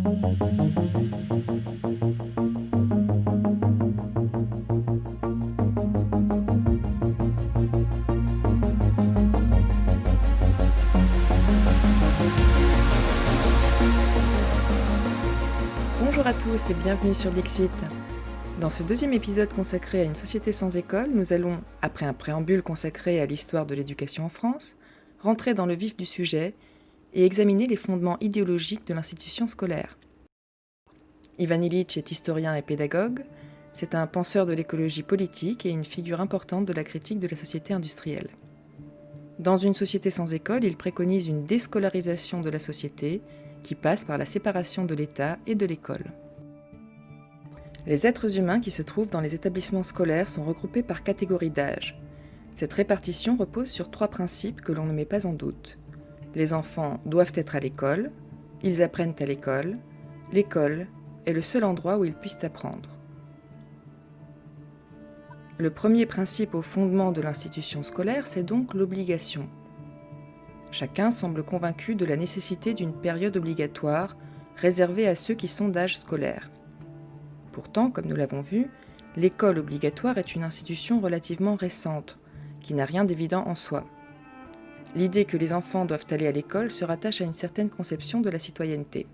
Bonjour à tous et bienvenue sur Dixit. Dans ce deuxième épisode consacré à une société sans école, nous allons, après un préambule consacré à l'histoire de l'éducation en France, rentrer dans le vif du sujet et examiner les fondements idéologiques de l'institution scolaire. Ivan Illich est historien et pédagogue, c'est un penseur de l'écologie politique et une figure importante de la critique de la société industrielle. Dans une société sans école, il préconise une déscolarisation de la société qui passe par la séparation de l'État et de l'école. Les êtres humains qui se trouvent dans les établissements scolaires sont regroupés par catégorie d'âge. Cette répartition repose sur 3 principes que l'on ne met pas en doute. Les enfants doivent être à l'école, ils apprennent à l'école est le seul endroit où ils puissent apprendre. Le premier principe au fondement de l'institution scolaire, c'est donc l'obligation. Chacun semble convaincu de la nécessité d'une période obligatoire réservée à ceux qui sont d'âge scolaire. Pourtant, comme nous l'avons vu, l'école obligatoire est une institution relativement récente, qui n'a rien d'évident en soi. L'idée que les enfants doivent aller à l'école se rattache à une certaine conception de la citoyenneté.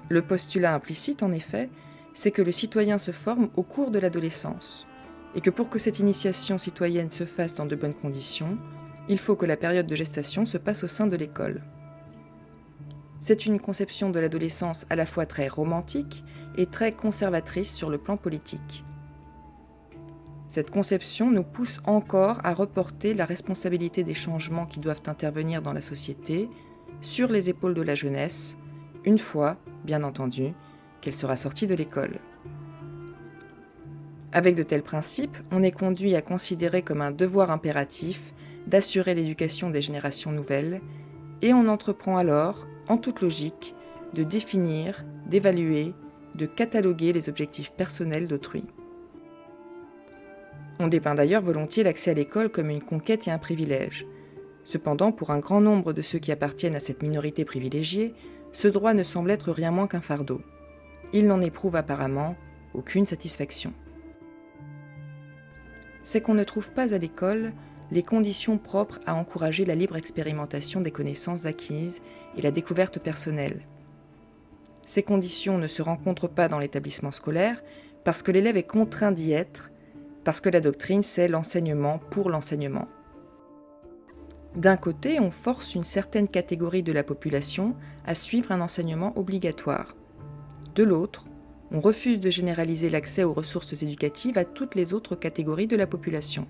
Le postulat implicite, en effet, c'est que le citoyen se forme au cours de l'adolescence, et que pour que cette initiation citoyenne se fasse dans de bonnes conditions, il faut que la période de gestation se passe au sein de l'école. C'est une conception de l'adolescence à la fois très romantique et très conservatrice sur le plan politique. Cette conception nous pousse encore à reporter la responsabilité des changements qui doivent intervenir dans la société sur les épaules de la jeunesse, une fois, bien entendu, qu'elle sera sortie de l'école. Avec de tels principes, on est conduit à considérer comme un devoir impératif d'assurer l'éducation des générations nouvelles, et on entreprend alors, en toute logique, de définir, d'évaluer, de cataloguer les objectifs personnels d'autrui. On dépeint d'ailleurs volontiers l'accès à l'école comme une conquête et un privilège. Cependant, pour un grand nombre de ceux qui appartiennent à cette minorité privilégiée, ce droit ne semble être rien moins qu'un fardeau. Ils n'en éprouvent apparemment aucune satisfaction. C'est qu'on ne trouve pas à l'école les conditions propres à encourager la libre expérimentation des connaissances acquises et la découverte personnelle. Ces conditions ne se rencontrent pas dans l'établissement scolaire parce que l'élève est contraint d'y être, parce que la doctrine c'est l'enseignement pour l'enseignement. D'un côté, on force une certaine catégorie de la population à suivre un enseignement obligatoire. De l'autre, on refuse de généraliser l'accès aux ressources éducatives à toutes les autres catégories de la population.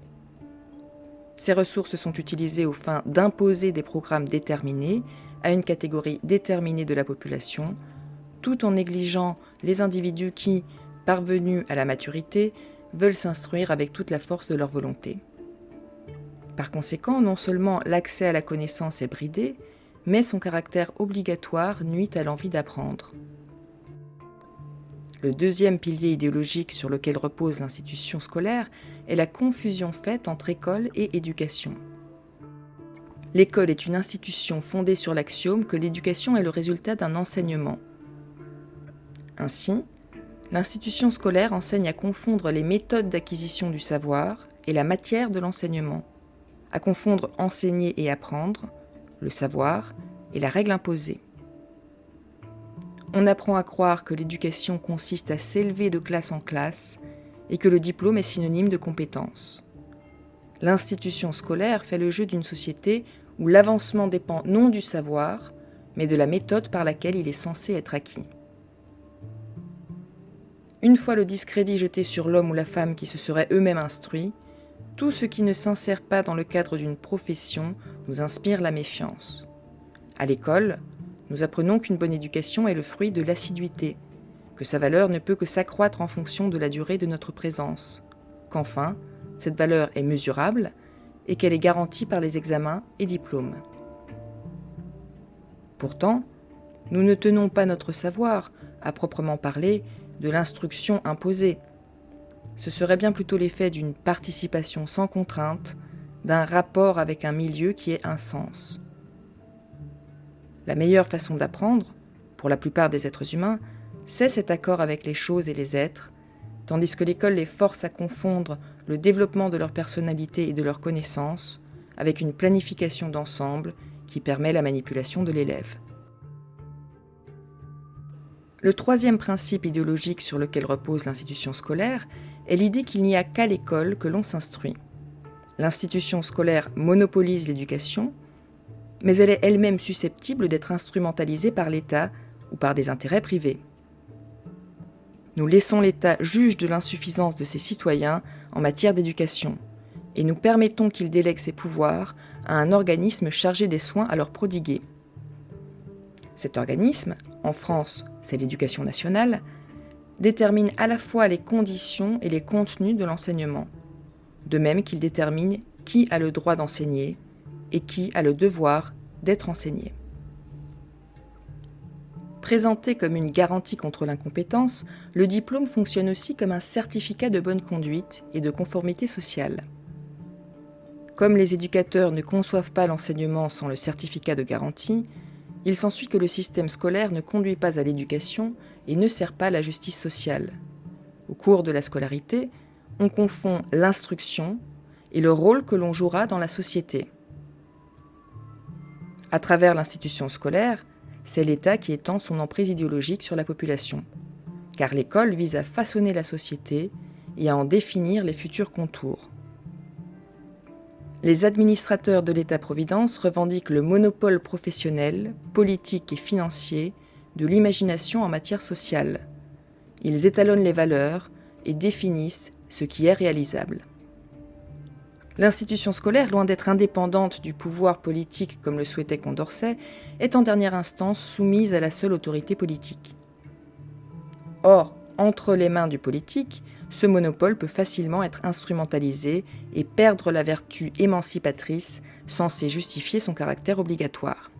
Ces ressources sont utilisées aux fins d'imposer des programmes déterminés à une catégorie déterminée de la population, tout en négligeant les individus qui, parvenus à la maturité, veulent s'instruire avec toute la force de leur volonté. Par conséquent, non seulement l'accès à la connaissance est bridé, mais son caractère obligatoire nuit à l'envie d'apprendre. Le deuxième pilier idéologique sur lequel repose l'institution scolaire est la confusion faite entre école et éducation. L'école est une institution fondée sur l'axiome que l'éducation est le résultat d'un enseignement. Ainsi, l'institution scolaire enseigne à confondre les méthodes d'acquisition du savoir et la matière de l'enseignement, à confondre enseigner et apprendre, le savoir et la règle imposée. On apprend à croire que l'éducation consiste à s'élever de classe en classe et que le diplôme est synonyme de compétence. L'institution scolaire fait le jeu d'une société où l'avancement dépend non du savoir, mais de la méthode par laquelle il est censé être acquis. Une fois le discrédit jeté sur l'homme ou la femme qui se seraient eux-mêmes instruits, tout ce qui ne s'insère pas dans le cadre d'une profession nous inspire la méfiance. À l'école, nous apprenons qu'une bonne éducation est le fruit de l'assiduité, que sa valeur ne peut que s'accroître en fonction de la durée de notre présence, qu'enfin, cette valeur est mesurable et qu'elle est garantie par les examens et diplômes. Pourtant, nous ne tenons pas notre savoir, à proprement parler, de l'instruction imposée. Ce serait bien plutôt l'effet d'une participation sans contrainte, d'un rapport avec un milieu qui est un sens. La meilleure façon d'apprendre, pour la plupart des êtres humains, c'est cet accord avec les choses et les êtres, tandis que l'école les force à confondre le développement de leur personnalité et de leurs connaissances avec une planification d'ensemble qui permet la manipulation de l'élève. Le troisième principe idéologique sur lequel repose l'institution scolaire est l'idée qu'il n'y a qu'à l'école que l'on s'instruit. L'institution scolaire monopolise l'éducation, mais elle est elle-même susceptible d'être instrumentalisée par l'État ou par des intérêts privés. Nous laissons l'État juge de l'insuffisance de ses citoyens en matière d'éducation, et nous permettons qu'il délègue ses pouvoirs à un organisme chargé des soins à leur prodiguer. Cet organisme, en France, c'est l'Éducation nationale, détermine à la fois les conditions et les contenus de l'enseignement, de même qu'il détermine qui a le droit d'enseigner et qui a le devoir d'être enseigné. Présenté comme une garantie contre l'incompétence, le diplôme fonctionne aussi comme un certificat de bonne conduite et de conformité sociale. Comme les éducateurs ne conçoivent pas l'enseignement sans le certificat de garantie, il s'ensuit que le système scolaire ne conduit pas à l'éducation et ne sert pas la justice sociale. Au cours de la scolarité, on confond l'instruction et le rôle que l'on jouera dans la société. À travers l'institution scolaire, c'est l'État qui étend son emprise idéologique sur la population, car l'école vise à façonner la société et à en définir les futurs contours. Les administrateurs de l'État-providence revendiquent le monopole professionnel, politique et financier de l'imagination en matière sociale. Ils étalonnent les valeurs et définissent ce qui est réalisable. L'institution scolaire, loin d'être indépendante du pouvoir politique comme le souhaitait Condorcet, est en dernière instance soumise à la seule autorité politique. Or, entre les mains du politique, ce monopole peut facilement être instrumentalisé et perdre la vertu émancipatrice censée justifier son caractère obligatoire.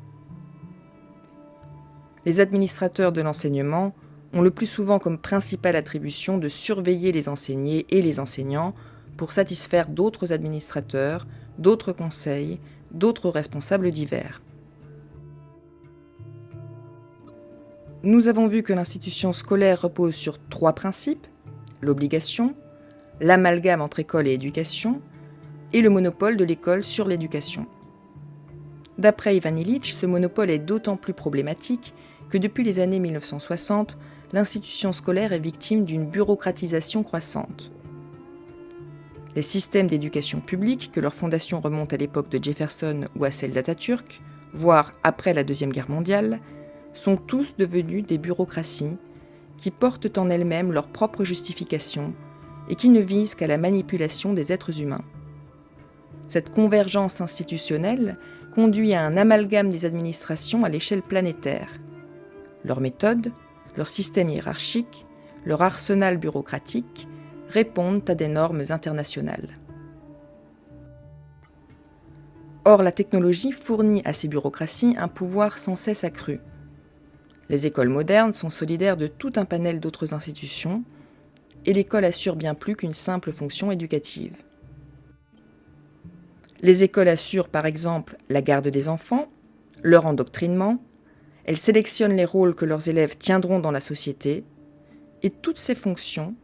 Les administrateurs de l'enseignement ont le plus souvent comme principale attribution de surveiller les enseignés et les enseignants pour satisfaire d'autres administrateurs, d'autres conseils, d'autres responsables divers. Nous avons vu que l'institution scolaire repose sur 3 principes: l'obligation, l'amalgame entre école et éducation, et le monopole de l'école sur l'éducation. D'après Ivan Illich, ce monopole est d'autant plus problématique que depuis les années 1960, l'institution scolaire est victime d'une bureaucratisation croissante. Les systèmes d'éducation publique, que leur fondation remonte à l'époque de Jefferson ou à celle d'Atatürk, voire après la Deuxième Guerre mondiale, sont tous devenus des bureaucraties qui portent en elles-mêmes leur propre justification et qui ne visent qu'à la manipulation des êtres humains. Cette convergence institutionnelle conduit à un amalgame des administrations à l'échelle planétaire. Leurs méthodes, leur système hiérarchique, leur arsenal bureaucratique répondent à des normes internationales. Or, la technologie fournit à ces bureaucraties un pouvoir sans cesse accru. Les écoles modernes sont solidaires de tout un panel d'autres institutions, et l'école assure bien plus qu'une simple fonction éducative. Les écoles assurent par exemple la garde des enfants, leur endoctrinement, elles sélectionnent les rôles que leurs élèves tiendront dans la société, et toutes ces fonctions,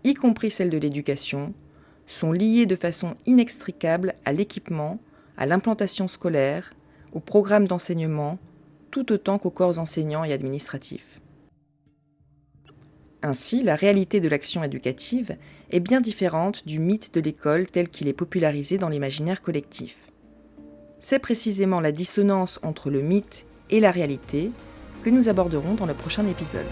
y compris celles de l'éducation, sont liées de façon inextricable à l'équipement, à l'implantation scolaire, au programme d'enseignement, tout autant qu'aux corps enseignants et administratifs. Ainsi, la réalité de l'action éducative est bien différente du mythe de l'école tel qu'il est popularisé dans l'imaginaire collectif. C'est précisément la dissonance entre le mythe et la réalité que nous aborderons dans le prochain épisode.